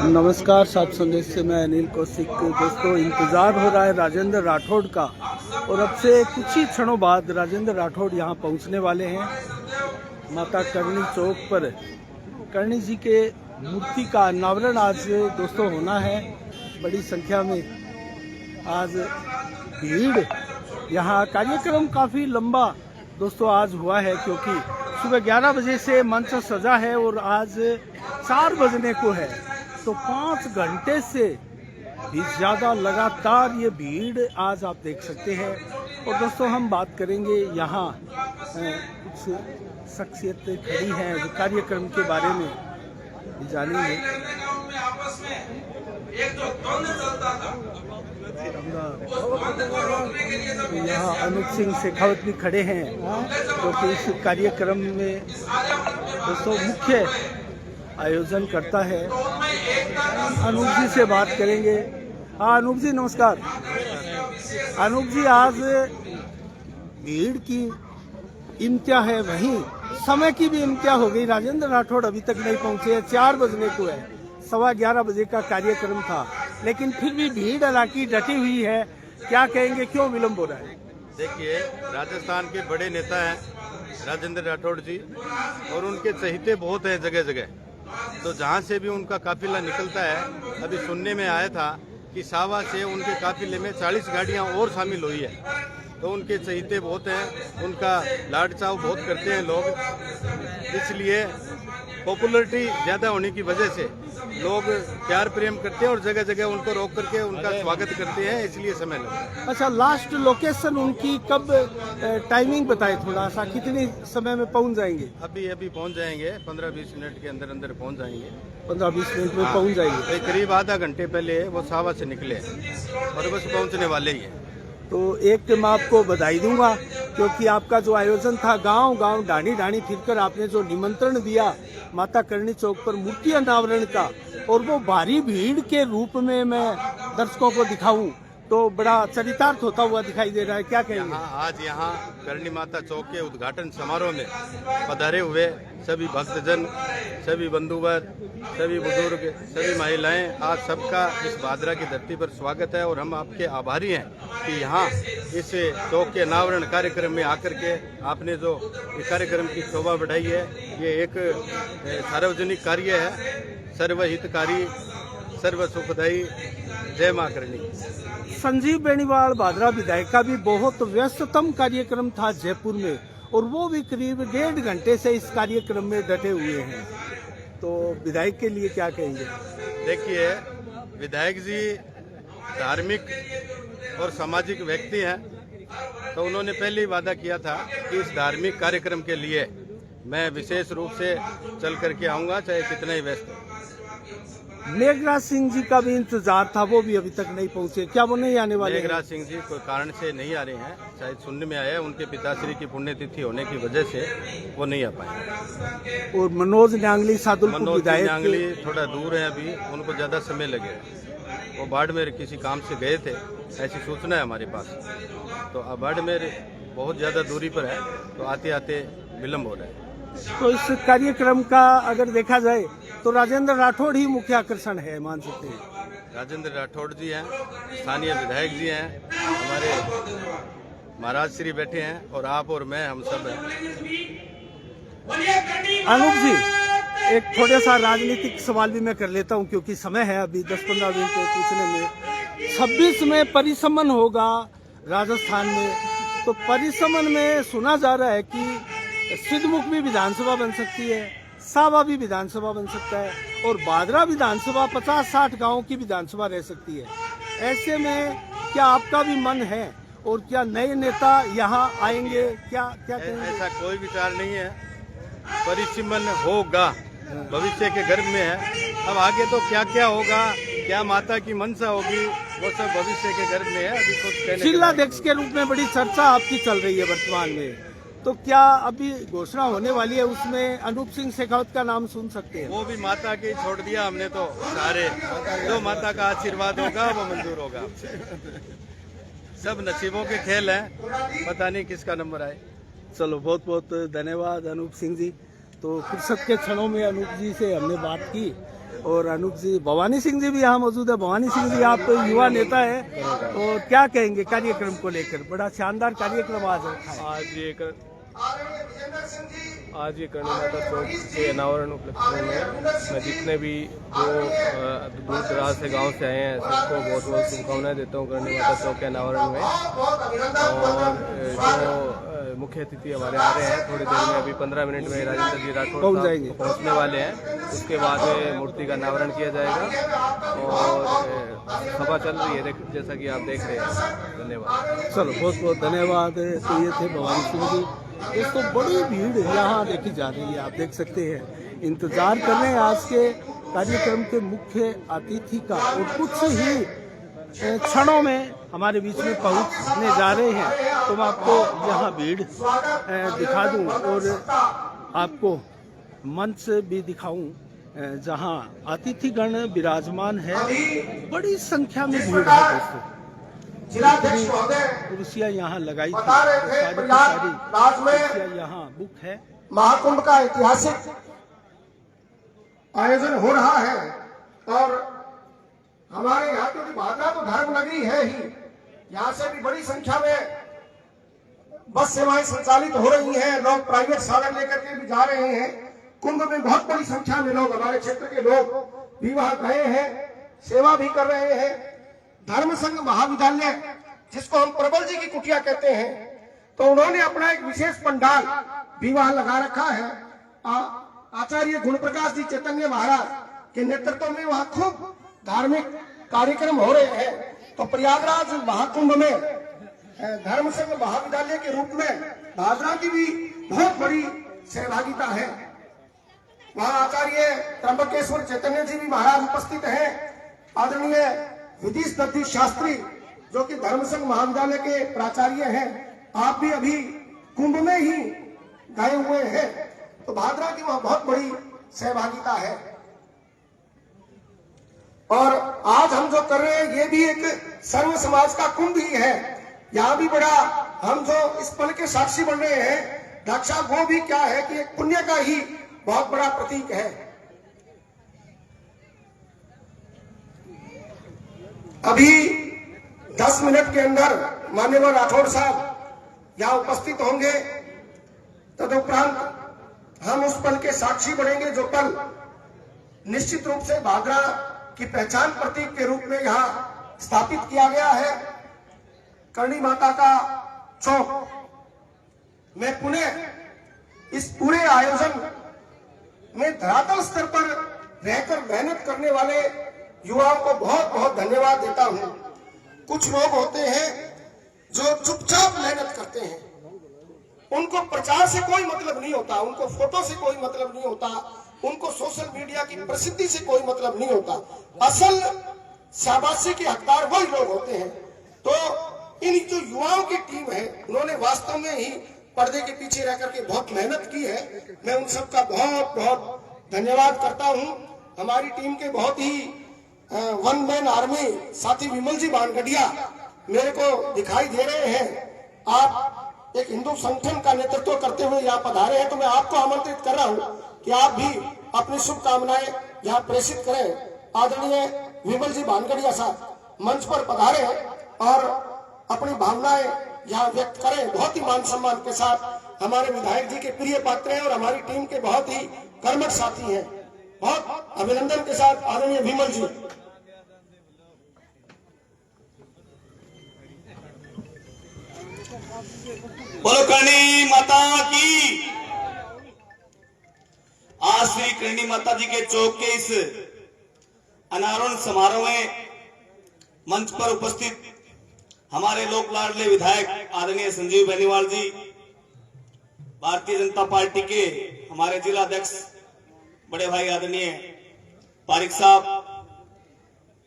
नमस्कार, सात संदेश से मैं अनिल कौशिक। दोस्तों, इंतजार हो रहा है राजेंद्र राठौड़ का और अब से कुछ ही क्षणों बाद राजेंद्र राठौड़ यहां पहुंचने वाले हैं। माता करणी चौक पर करणी जी के मूर्ति का अनावरण आज दोस्तों होना है। बड़ी संख्या में आज भीड़, यहाँ कार्यक्रम काफी लंबा दोस्तों आज हुआ है, क्योंकि सुबह 11 बजे से मंच सजा है और आज 4 बजने को है, तो 5 घंटे से भी ज्यादा लगातार ये भीड़ आज आप देख सकते हैं। और दोस्तों, हम बात करेंगे यहाँ कुछ शख्सियतें खड़ी हैं जो कार्यक्रम के बारे में जानेंगे। यहाँ अनूप सिंह शेखावत भी खड़े हैं, जो कि इस कार्यक्रम में दोस्तों मुख्य आयोजन करता है। अनूप जी से बात करेंगे। हाँ अनूप जी, नमस्कार। अनूप जी, आज भीड़ की इम्तिया है, वहीं समय की भी इम्तिया हो गई। राजेंद्र राठौड़ अभी तक नहीं पहुंचे, 4 बजने को है, 11:15 बजे का कार्यक्रम था, लेकिन फिर भी भीड़ हालांकि डटी हुई है। क्या कहेंगे, क्यों विलम्ब हो रहा है? देखिए, राजस्थान के बड़े नेता हैं राजेंद्र राठौड़ जी, और उनके चहेते बहुत हैं जगह जगह। तो जहां से भी उनका काफिला निकलता है, अभी सुनने में आया था कि सावा से उनके काफिले में 40 गाड़ियां और शामिल हुई है। तो उनके चहेते बहुत हैं, उनका लाड चाव बहुत करते हैं लोग, इसलिए पॉपुलरिटी ज्यादा होने की वजह से लोग प्यार प्रेम करते हैं और जगह जगह उनको रोक करके उनका स्वागत करते हैं, इसलिए समय लगता है। अच्छा, लास्ट लोकेशन उनकी कब, टाइमिंग बताए थोड़ा सा, कितने समय में पहुंच जाएंगे? अभी पहुंच जाएंगे, 15-20 मिनट के अंदर अंदर पहुंच जाएंगे। 15-20 मिनट में पहुंच जाएंगे। करीब आधा घंटे पहले वो सावा से निकले और बस पहुंचने वाले ही है। तो एक मैं आपको बधाई दूंगा, क्योंकि आपका जो आयोजन था, गांव गांव ढाणी ढाणी फिरकर आपने जो निमंत्रण दिया माता करणी चौक पर मूर्ति अनावरण का, और वो भारी भीड़ के रूप में मैं दर्शकों को दिखाऊं, तो बड़ा चरितार्थ होता हुआ दिखाई दे रहा है। क्या कहेंगे? आज यहाँ करणी माता चौक के उद्घाटन समारोह में पधारे हुए सभी भक्तजन, सभी बंधुवर, सभी बुजुर्ग, सभी महिलाएं, आप सबका इस भादरा की धरती पर स्वागत है। और हम आपके आभारी हैं कि यहाँ इस चौक के अनावरण कार्यक्रम में आकर के आपने जो कार्यक्रम की शोभा बढ़ाई है। ये एक सार्वजनिक कार्य है, सर्वहितकारी, सर्व सुखदायी। जय मां करणी। संजीव बेनीवाल भादरा विधायक का भी बहुत व्यस्ततम कार्यक्रम था जयपुर में, और वो भी करीब 1.5 घंटे से इस कार्यक्रम में डटे हुए हैं। तो विधायक के लिए क्या कहेंगे? देखिए, विधायक जी धार्मिक और सामाजिक व्यक्ति हैं, तो उन्होंने पहले ही वादा किया था कि इस धार्मिक कार्यक्रम के लिए मैं विशेष रूप से चल करके आऊंगा, चाहे कितना ही व्यस्त हो। मेघराज सिंह जी का भी इंतजार था, वो भी अभी तक नहीं पहुंचे। क्या वो नहीं आने वाले? मेघराज सिंह जी कोई कारण से नहीं आ रहे हैं, शायद सुनने में आया है उनके पिताश्री की पुण्यतिथि होने की वजह से वो नहीं आ पाए। और मनोज न्यांगली सादुलपुर विधायक, न्यांगली थोड़ा दूर है, अभी उनको ज्यादा समय लगेगा। वो बाड़मेर किसी काम से गए थे, ऐसी सूचना है हमारे पास। तो अब बाड़मेर बहुत ज्यादा दूरी पर है, तो आते आते विलम्ब हो रहा है। तो इस कार्यक्रम का अगर देखा जाए तो राजेंद्र राठौड़ ही मुख्य आकर्षण है, मान सकते हैं। राजेंद्र राठौड़ जी हैं, स्थानीय विधायक जी हैं, हमारे महाराज श्री बैठे हैं, और आप और मैं, हम सब हैं। अनूप जी, एक थोड़ा सा राजनीतिक सवाल भी मैं कर लेता हूं, क्योंकि समय है अभी 10-15 मिनट पूछने में। 26 में परिसमन होगा राजस्थान में, तो परिसमन में सुना जा रहा है कि सिद्धमुख भी विधानसभा बन सकती है, सावा भी विधानसभा बन सकता है, और भादरा विधानसभा 50-60 गांवों की विधानसभा रह सकती है। ऐसे में क्या आपका भी मन है, और क्या नए नेता यहाँ आएंगे? क्या कहेंगे? ऐसा कोई विचार नहीं है, परिसीमन होगा, भविष्य के गर्भ में है। अब आगे तो क्या क्या होगा, क्या माता की मनसा होगी, वो सब भविष्य के गर्भ में है। अभी कुछ कहने जिलाध्यक्ष के रूप में बड़ी चर्चा आपकी चल रही है वर्तमान में, तो क्या अभी घोषणा होने वाली है, उसमें अनूप सिंह शेखावत का नाम सुन सकते हैं? वो भी माता की छोड़ दिया हमने, तो सारे जो माता का आशीर्वाद होगा वो मंजूर होगा। सब नसीबों के खेल हैं, पता नहीं किसका नंबर आए। चलो, बहुत बहुत धन्यवाद अनूप सिंह जी। तो फुर्सत के क्षणों में अनूप जी से हमने बात की और अनूप जी, भवानी सिंह जी भी यहाँ मौजूद है। भवानी सिंह जी, आप युवा नेता है, तो क्या कहेंगे कार्यक्रम को लेकर? बड़ा शानदार कार्यक्रम आज रखा है। आज ये करणी माता चौक के अनावरण उपलक्ष्य में मैं जितने भी जो दूर दराज से गांव से आए हैं सबको बहुत बहुत शुभकामनाएं देता हूं करणी माता चौक के अनावरण में। और जो मुख्य अतिथि हमारे आ रहे हैं, थोड़ी देर में अभी 15 मिनट में राजेंद्र जी राठौड़ पहुंचने वाले हैं। उसके बाद मूर्ति का अनावरण किया जाएगा और सभा चल रही है जैसा कि आप देख रहे हैं। धन्यवाद। चलो, बहुत बहुत धन्यवाद। तो ये थे भवानी सिंह जी। दोस्तों, बड़ी भीड़ यहाँ देखी जा रही है, आप देख सकते हैं। इंतजार कर रहे हैं आज के कार्यक्रम के मुख्य अतिथि का और कुछ ही क्षणों में हमारे बीच में पहुंचने जा रहे हैं। तो मैं आपको यहाँ भीड़ दिखा दूं और आपको मंच भी दिखाऊं जहाँ अतिथिगण विराजमान है। बड़ी संख्या में भीड़ है दोस्तों। कुर्सियाँ यहाँ लगाई थी, सारी कुर्सियाँ यहाँ बुक है। महाकुंभ का ऐतिहासिक आयोजन हो रहा है और हमारे यहाँ की भादरा तो धर्म नगरी है ही। यहाँ से भी बड़ी संख्या में बस सेवाएं संचालित हो रही हैं। लोग प्राइवेट साधन लेकर के भी जा रहे हैं। कुंभ में बहुत बड़ी संख्या में लोग, हमारे क्षेत्र के लोग भी वहां गए हैं, सेवा भी कर रहे हैं। धर्म संघ महाविद्यालय, जिसको हम प्रबल जी की कुटिया कहते हैं, तो उन्होंने अपना एक विशेष पंडाल भी वहां लगा रखा है। आचार्य गुणप्रकाश जी चैतन्य महाराज के नेतृत्व में वहां खूब धार्मिक कार्यक्रम हो रहे हैं। तो प्रयागराज महाकुंभ में धर्म संघ महाविद्यालय के रूप में भादरा की भी बहुत बड़ी सहभागिता है। वहां आचार्य त्र्यंबकेश्वर चैतन्य जी भी महाराज उपस्थित हैं। आदरणीय विधीश दत्ती शास्त्री, जो कि धर्म संघ महाविद्यालय के प्राचार्य हैं, आप भी अभी कुंभ में ही गए हुए हैं। तो भादरा की वहां बहुत बड़ी सहभागिता है। और आज हम जो कर रहे हैं ये भी एक सर्व समाज का कुंभ ही है। यहाँ भी बड़ा हम जो इस पल के साक्षी बन रहे हैं, रक्षा वो भी क्या है कि एक पुण्य का ही बहुत बड़ा प्रतीक है। अभी 10 मिनट के अंदर माननीय राठौड़ साहब यहाँ उपस्थित होंगे। तदुपरांत हम उस पल के साक्षी बनेंगे जो पल निश्चित रूप से भादरा की पहचान प्रतीक के रूप में यहाँ स्थापित किया गया है। करणी माता का चौक में पुनः इस पूरे आयोजन में धरातल स्तर पर रहकर मेहनत करने वाले युवाओं को बहुत बहुत धन्यवाद देता हूं। कुछ लोग होते हैं जो चुपचाप मेहनत करते हैं, उनको प्रचार से कोई मतलब नहीं होता, उनको फोटो से कोई मतलब नहीं होता, उनको सोशल मीडिया की प्रसिद्धि से कोई मतलब नहीं होता। असल शाबाशी के हकदार वही लोग होते हैं। तो इन जो युवाओं की टीम है, उन्होंने वास्तव में ही पर्दे के पीछे रह करके बहुत मेहनत की है। मैं उन सबका बहुत बहुत धन्यवाद करता हूं। हमारी टीम के बहुत ही वन मैन आर्मी साथी विमल जी बानगढ़िया मेरे को दिखाई दे रहे हैं। आप एक हिंदू संगठन का नेतृत्व करते हुए यहाँ पधारे हैं, तो मैं आपको आमंत्रित कर रहा हूँ कि आप भी अपनी शुभकामनाएं यहाँ प्रेषित करें। आदरणीय विमल जी बानगढ़िया साहब मंच पर पधारे और अपनी भावनाएं यहाँ व्यक्त करें। बहुत ही मान सम्मान के साथ हमारे विधायक जी के प्रिय पात्र हैं और हमारी टीम के बहुत ही कर्मठ साथी हैं। बहुत अभिनंदन के साथ आदरणीय विमल जी। बोलो करणी माता की। आज श्री करणी माता जी के चौक के इस अनावरण समारोह में मंच पर उपस्थित हमारे लोक लाडले विधायक आदरणीय संजीव बेनीवाल जी, भारतीय जनता पार्टी के हमारे जिला अध्यक्ष बड़े भाई आदरणीय पारिक साहब,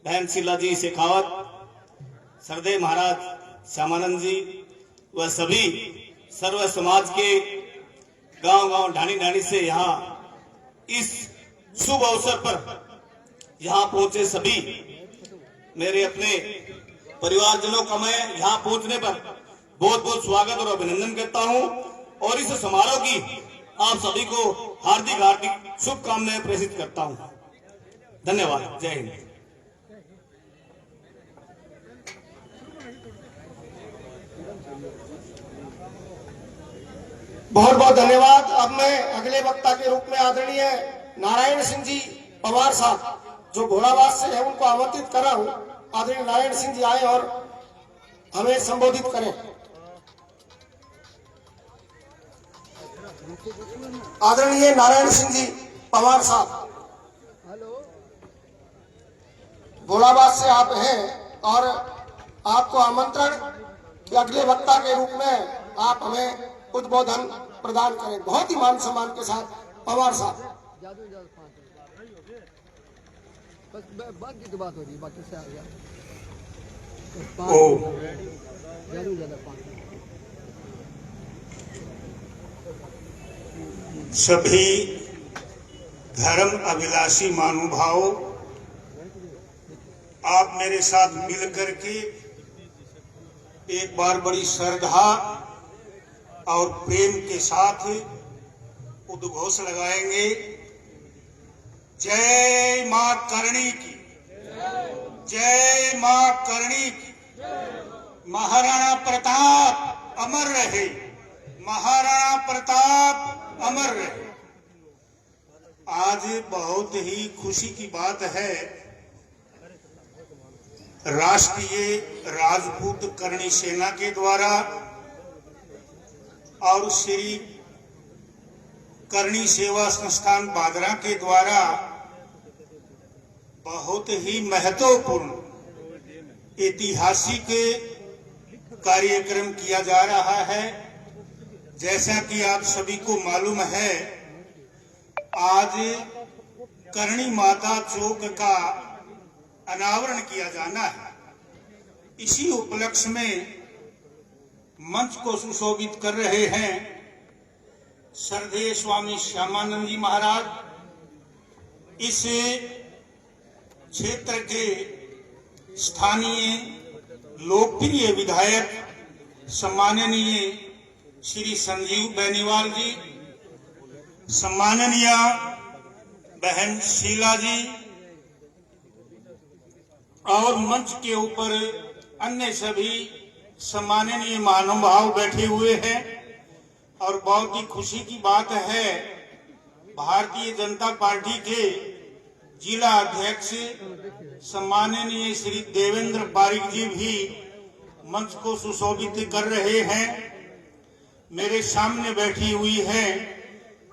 बहन शीला जी शेखावत, सरदेव महाराज श्यामानंद जी व सभी सर्व समाज के गांव-गांव ढाणी-ढाणी से यहाँ इस शुभ अवसर पर यहाँ पहुंचे सभी मेरे अपने परिवारजनों का मैं यहाँ पहुंचने पर बहुत बहुत स्वागत और अभिनंदन करता हूं। और इस समारोह की आप सभी को हार्दिक हार्दिक शुभकामनाएं प्रेषित करता हूं। धन्यवाद। जय हिंद। बहुत बहुत धन्यवाद। अब मैं अगले वक्ता के रूप में आदरणीय नारायण सिंह जी पवार साहब जो घोड़ावास से है उनको आमंत्रित कर रहा हूं। आदरणीय नारायण सिंह जी आए और हमें संबोधित करें। आदरणीय नारायण सिंह जी पवार साहब, घोड़ावास से आप हैं और आपको आमंत्रण कि अगले वक्ता के रूप में आप हमें उद्बोधन प्रदान करें। बहुत ही मान सम्मान के साथ पवार साहब। बस बात की तो बात हो रही है, बाकी से आ गया सभी धर्म अभिलाषी महानुभावों, आप मेरे साथ मिलकर के एक बार बड़ी श्रद्धा और प्रेम के साथ उद्घोष लगाएंगे, जय मां करणी की, जय मां करणी की। महाराणा प्रताप अमर रहे, महाराणा प्रताप अमर रहे। आज बहुत ही खुशी की बात है, राष्ट्रीय राजपूत करणी सेना के द्वारा और श्री करणी सेवा संस्थान बादरा के द्वारा बहुत ही महत्वपूर्ण ऐतिहासिक कार्यक्रम किया जा रहा है। जैसा कि आप सभी को मालूम है, आज करणी माता चौक का अनावरण किया जाना है। इसी उपलक्ष्य में मंच को सुशोभित कर रहे हैं श्रद्धेय स्वामी श्यामानंद जी महाराज। इस क्षेत्र के स्थानीय लोकप्रिय विधायक सम्माननीय श्री संजीव बेनीवाल जी, सम्माननीय बहन शीला जी और मंच के ऊपर अन्य सभी सम्माननीय महानुभाव बैठे हुए हैं। और बहुत ही खुशी की बात है, भारतीय जनता पार्टी के जिला अध्यक्ष सम्माननीय श्री देवेंद्र पारिक जी भी मंच को सुशोभित कर रहे हैं। मेरे सामने बैठी हुई है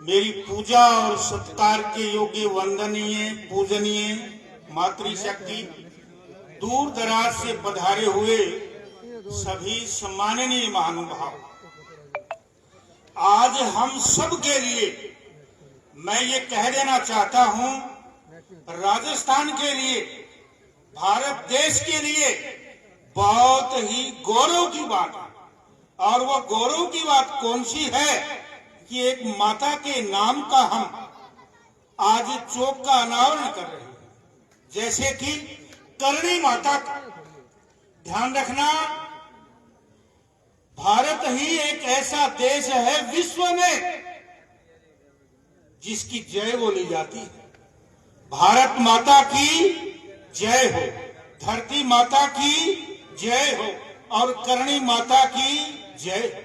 मेरी पूजा और सत्कार के योग्य वंदनीय पूजनीय मातृशक्ति, दूर दराज से पधारे हुए सभी सम्माननीय महानुभाव। आज हम सब के लिए मैं ये कह देना चाहता हूं, राजस्थान के लिए, भारत देश के लिए बहुत ही गौरव की बात है। और वो गौरव की बात कौन सी है कि एक माता के नाम का हम आज चौक का अनावरण कर रहे हैं, जैसे कि करणी माता का। ध्यान रखना, भारत ही एक ऐसा देश है विश्व में जिसकी जय बोली जाती है। भारत माता की जय हो, धरती माता की जय हो और करणी माता की जय हो।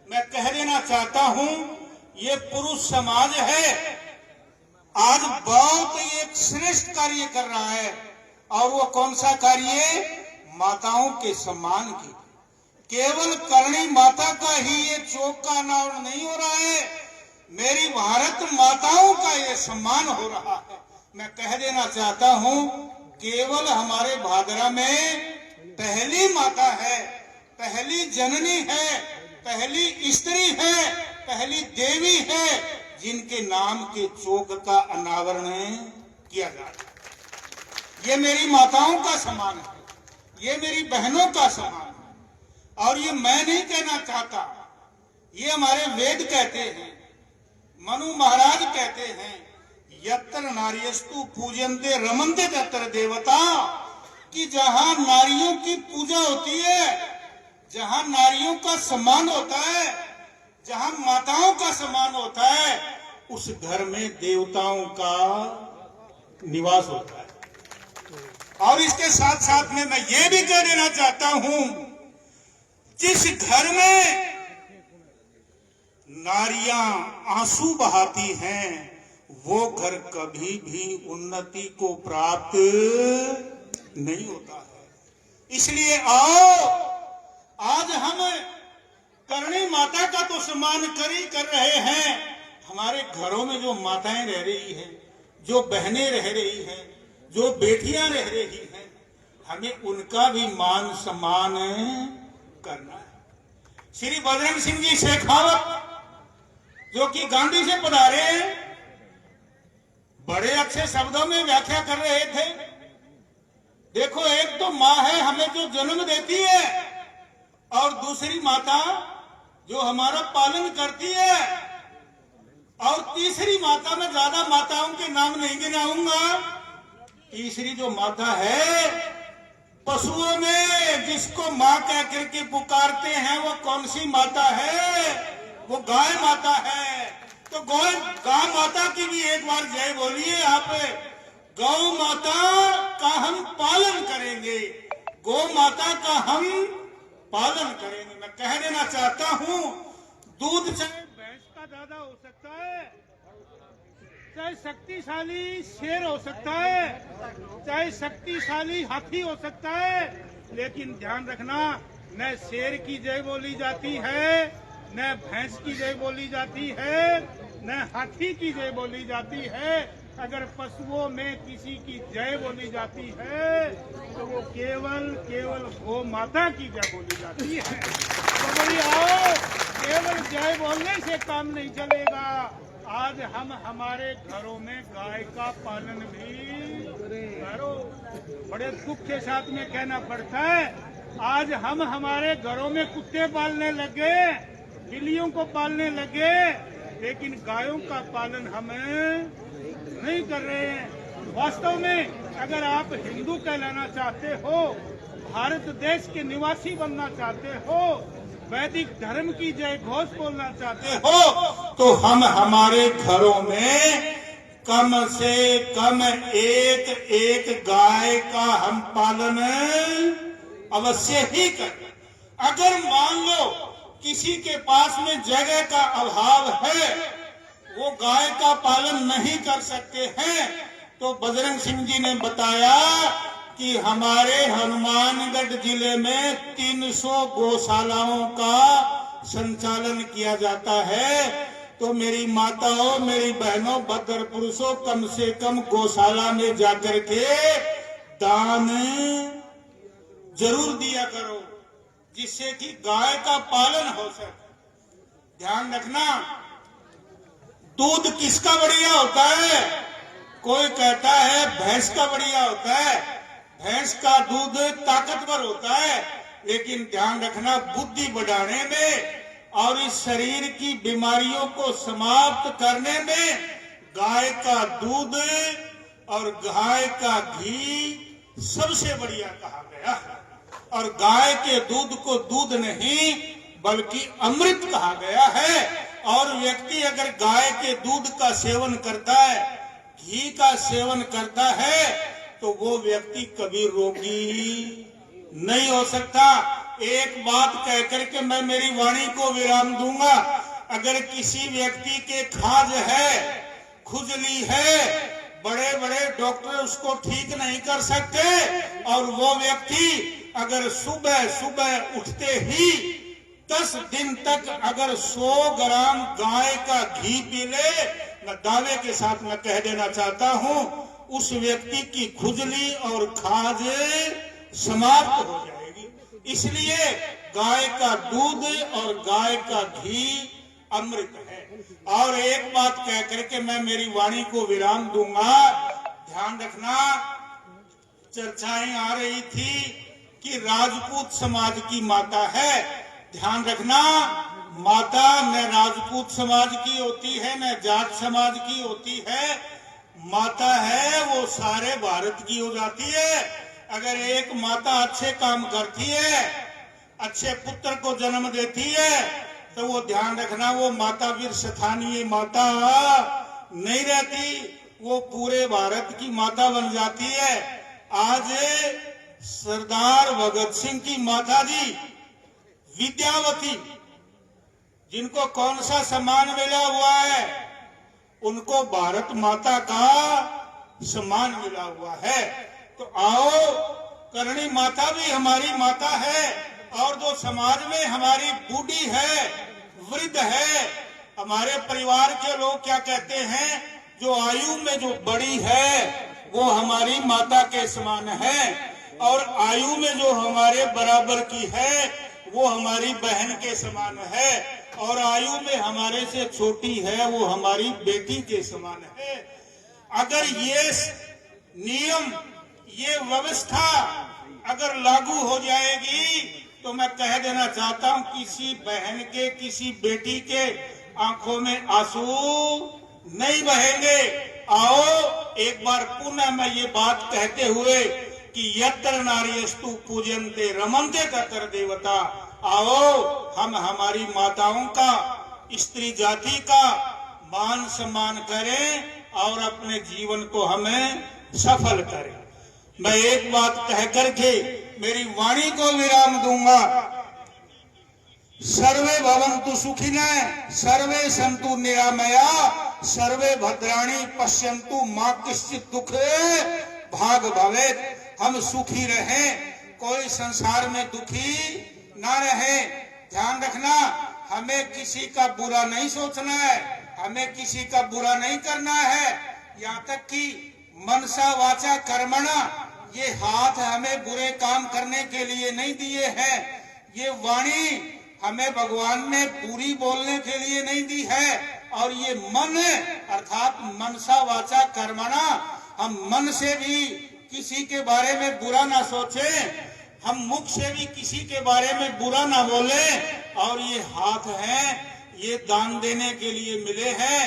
मैं कह देना चाहता हूं, ये पुरुष समाज है आज बहुत एक श्रेष्ठ कार्य कर रहा है। और वो कौन सा कार्य? माताओं के सम्मान की। केवल करणी माता का ही ये चौक का अनावरण नहीं हो रहा है, मेरी भारत माताओं का ये सम्मान हो रहा है। मैं कह देना चाहता हूं, केवल हमारे भादरा में पहली माता है, पहली जननी है, पहली स्त्री है, पहली देवी है जिनके नाम के चौक का अनावरण किया जा रहा है। ये मेरी माताओं का सम्मान है, ये मेरी बहनों का सम्मान है। और ये मैं नहीं कहना चाहता, ये हमारे वेद कहते हैं, मनु महाराज कहते हैं, यत्र नार्यस्तु पूजन्ते रमन्ते तत्र देवता, कि जहां नारियों की पूजा होती है, जहां नारियों का सम्मान होता है, जहां माताओं का सम्मान होता है उस घर में देवताओं का निवास होता है। और इसके साथ साथ में मैं ये भी कह देना चाहता हूं, जिस घर में नारियां आंसू बहाती हैं वो घर कभी भी उन्नति को प्राप्त नहीं होता है। इसलिए आओ, आज हम करणी माता का तो सम्मान कर रहे हैं, हमारे घरों में जो माताएं रह रही हैं, जो बहनें रह रही हैं, जो बेटियां रह रही हैं, हमें उनका भी मान सम्मान करना है। श्री बजरंग सिंह जी शेखावत जो कि गांधी से पधारे हैं, बड़े अच्छे शब्दों में व्याख्या कर रहे थे। देखो, एक तो माँ है हमें जो जन्म देती है, और दूसरी माता जो हमारा पालन करती है, और तीसरी माता, में ज्यादा माताओं के नाम नहीं गिनाऊंगा, तीसरी जो माता है पशुओं में जिसको माँ कह करके पुकारते हैं, वो कौन सी माता है? वो गाय माता है। तो गाय माता की भी एक बार जय बोलिए आप। गौ माता का हम पालन करेंगे, गौ माता का हम पालन करेंगे। मैं कह देना चाहता हूं, दूध चाहे भैंस का ज्यादा हो सकता है, चाहे शक्तिशाली शेर हो सकता है, चाहे शक्तिशाली हाथी हो सकता है, लेकिन ध्यान रखना, न शेर की जय बोली जाती है, न भैंस की जय बोली जाती है, न हाथी की जय बोली जाती है। अगर पशुओं में किसी की जय बोली जाती है तो वो केवल गौ माता की जय बोली जाती है। तो भाई आओ, केवल जय बोलने से काम नहीं चलेगा। आज हम हमारे घरों में गाय का पालन भी करो। बड़े दुख के साथ में कहना पड़ता है, आज हम हमारे घरों में कुत्ते पालने लगे, बिल्लियों को पालने लगे, लेकिन गायों का पालन हम नहीं कर रहे हैं। वास्तव में अगर आप हिंदू कहलाना चाहते हो, भारत देश के निवासी बनना चाहते हो, वैदिक धर्म की जय घोष बोलना चाहते हो, तो हम हमारे घरों में कम से कम एक गाय का हम पालन अवश्य ही करें। अगर मान लो किसी के पास में जगह का अभाव है, वो गाय का पालन नहीं कर सकते हैं, तो बजरंग सिंह जी ने बताया कि हमारे हनुमानगढ़ जिले में 300 गौशालाओं का संचालन किया जाता है। तो मेरी माताओं, मेरी बहनों, भद्र पुरुषों, कम से कम गौशाला में जाकर के दान जरूर दिया करो, जिससे कि गाय का पालन हो सके। ध्यान रखना, दूध किसका बढ़िया होता है? कोई कहता है भैंस का बढ़िया होता है, भैंस का दूध ताकतवर होता है, लेकिन ध्यान रखना, बुद्धि बढ़ाने में और इस शरीर की बीमारियों को समाप्त करने में गाय का दूध और गाय का घी सबसे बढ़िया कहा गया है। और गाय के दूध को दूध नहीं बल्कि अमृत कहा गया है। और व्यक्ति अगर गाय के दूध का सेवन करता है, घी का सेवन करता है, तो वो व्यक्ति कभी रोगी नहीं हो सकता। एक बात कहकर के मैं मेरी वाणी को विराम दूंगा। अगर किसी व्यक्ति के खाज है, खुजली है, बड़े बड़े डॉक्टर उसको ठीक नहीं कर सकते, और वो व्यक्ति अगर सुबह सुबह उठते ही 10 दिन तक अगर 100 ग्राम गाय का घी पी ले, मैं दावे के साथ मैं कह देना चाहता हूं, उस व्यक्ति की खुजली और खाज समाप्त हो जाएगी। इसलिए गाय का दूध और गाय का घी अमृत है। और एक बात कह करके मैं मेरी वाणी को विराम दूंगा। ध्यान रखना, चर्चाएं आ रही थी कि राजपूत समाज की माता है। ध्यान रखना, माता न राजपूत समाज की होती है, न जाट समाज की होती है। माता है वो सारे भारत की हो जाती है। अगर एक माता अच्छे काम करती है, अच्छे पुत्र को जन्म देती है, तो वो ध्यान रखना, वो माता वीर स्थानीय माता नहीं रहती, वो पूरे भारत की माता बन जाती है। आज सरदार भगत सिंह की माता जी विद्यावती, जिनको कौन सा सम्मान मिला हुआ है, उनको भारत माता का सम्मान मिला हुआ है। तो आओ, करणी माता भी हमारी माता है, और जो समाज में हमारी बूढ़ी है, वृद्ध है, हमारे परिवार के लोग क्या कहते हैं, जो आयु में जो बड़ी है वो हमारी माता के समान है, और आयु में जो हमारे बराबर की है वो हमारी बहन के समान है, और आयु में हमारे से छोटी है वो हमारी बेटी के समान है। अगर ये नियम, ये व्यवस्था अगर लागू हो जाएगी तो मैं कह देना चाहता हूं, किसी बहन के, किसी बेटी के आंखों में आंसू नहीं बहेंगे। आओ, एक बार पुनः मैं ये बात कहते हुए कि यत्र नार्यस्तु पूजन्ते रमन्ते तत्र देवता, आओ हम हमारी माताओं का, स्त्री जाति का मान सम्मान करें और अपने जीवन को हमें सफल करें। मैं एक बात कह करके मेरी वाणी को विराम दूंगा। सर्वे भवन्तु सुखिनः, सर्वे सन्तु निरामया, सर्वे भद्राणि पश्यन्तु मा कश्चित् दुःखे भाग भवेत्। हम सुखी रहें, कोई संसार में दुखी ना रहे। ध्यान रखना, हमें किसी का बुरा नहीं सोचना है, हमें किसी का बुरा नहीं करना है। यहाँ तक कि मनसा वाचा कर्मणा, ये हाथ हमें बुरे काम करने के लिए नहीं दिए हैं, ये वाणी हमें भगवान ने पूरी बोलने के लिए नहीं दी है, और ये मन अर्थात मनसा वाचा कर्मणा, हम मन से भी किसी के बारे में बुरा ना सोचें, हम मुख से भी किसी के बारे में बुरा ना बोलें। और ये हाथ हैं, ये दान देने के लिए मिले हैं,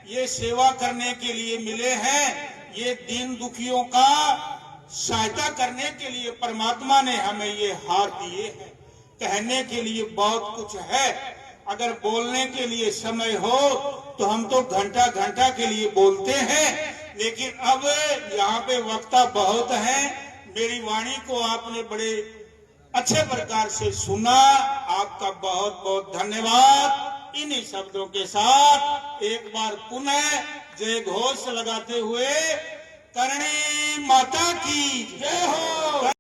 ये सेवा करने के लिए मिले हैं, ये दीन दुखियों का सहायता करने के लिए परमात्मा ने हमें ये हाथ दिए हैं। कहने के लिए बहुत कुछ है, अगर बोलने के लिए समय हो तो हम तो घंटा घंटा के लिए बोलते हैं, लेकिन अब यहाँ पे वक्ता बहुत हैं। मेरी वाणी को आपने बड़े अच्छे प्रकार से सुना, आपका बहुत बहुत धन्यवाद। इन्हीं शब्दों के साथ एक बार पुनः जय घोष लगाते हुए, करणी माता की जय हो।